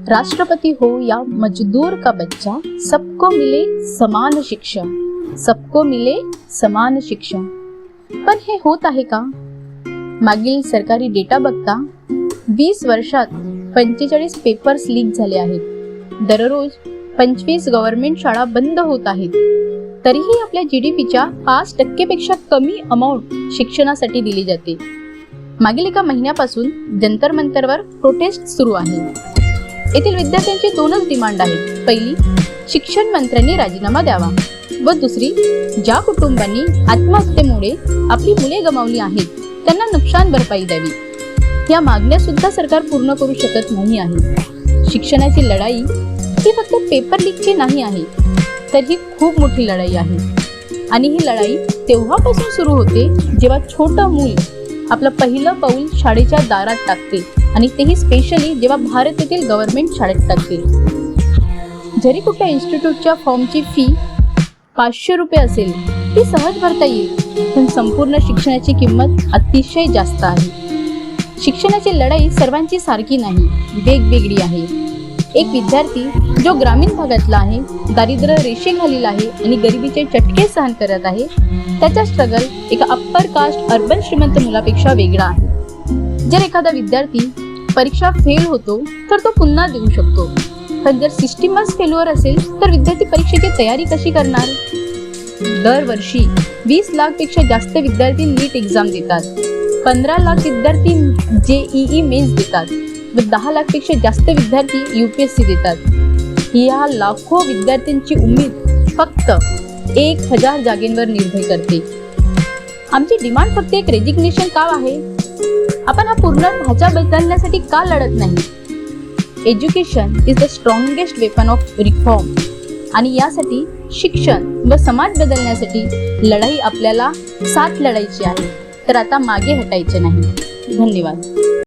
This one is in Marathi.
राष्ट्रपति हो या मजदूर का बच्चा, सबको मिले समान शिक्षा, सबको मिले समान शिक्षा. पण हे होत आहे का? मागील सरकारी डेटा बघता 20 वर्षात 45 पेपर्स लीक झाले आहेत. दररोज 25 गव्हर्नमेंट शाळा बंद होत आहेत. तरीही आपल्या GDPच्या 5% पेक्षा कमी अमाउंट शिक्षणासाठी दिली जाते. मागील एका महिन्यापासून जंतर मंतरवर प्रोटेस्ट सुरू आहे. येथील विद्यार्थ्यांची दोनच डिमांड आहेत. पहिली, शिक्षण मंत्र्यांनी राजीनामा द्यावा व दुसरी, ज्या कुटुंबांनी आत्महत्येमुळे आपली मुले गमावली आहेत त्यांना नुकसान भरपाई द्यावी. या मागण्या सुद्धा सरकार पूर्ण करू शकत नाही आहे. शिक्षणाची लढाई ही फक्त पेपर लीकची नाही आहे, तर ही खूप मोठी लढाई आहे. आणि ही लढाई तेव्हापासून सुरू होते जेव्हा छोटं मूल आपलं पहिलं पाऊल शाळेच्या दारात टाकते, आणि तेही स्पेशली जेव्हा भारत येथील गव्हर्नमेंट शाळेत टाकते. जरी कुठल्या इन्स्टिट्यूटच्या फॉर्मची फी 500 रुपये असेल ती सहज भरता येईल, पण संपूर्ण शिक्षणाची किंमत अतिशय जास्त आहे. शिक्षणाची लढाई सर्वांची सारखी नाही, वेगवेगळी आहे. एक विद्यार्थी जो ग्रामीण भागातला आहे, दारिद्र्य रेषेखालील आहे आणि गरिबीचे चटके सहन करत आहे, त्याचा स्ट्रगल एका अप्पर कास्ट अर्बन श्रीमंत मुलापेक्षा वेगळा आहे. जर एखादा विद्यार्थी परीक्षा फेल होतो तर तो पुन्हा देऊ शकतो, पण जर सिस्टीमच फेल्युअर असेल तर विद्यार्थी परीक्षेची तयारी कशी करणार? दरवर्षी 20 लाख पेक्षा जास्त विद्यार्थी नीट एक्झाम देतात, 15 लाख विद्यार्थी JEE मेन्स देतात व 10 लाख पेक्षा जास्त विद्यार्थी UPSC देतात. या लाखो विद्यार्थ्यांची उमेद फक्त 1000 जागेंवर निर्भर करते. आमची डिमांड फक्त एक रेजिग्नेशन का आहे? आपण हा पूर्ण ढाचा बदलण्यासाठी का लढत नाही? Education is the strongest weapon of reform. आणि यासाठी शिक्षण व समाज बदलण्यासाठी लढाई आपल्याला साथ लढायची आहे, तर आता मागे हटायचे नाही. धन्यवाद.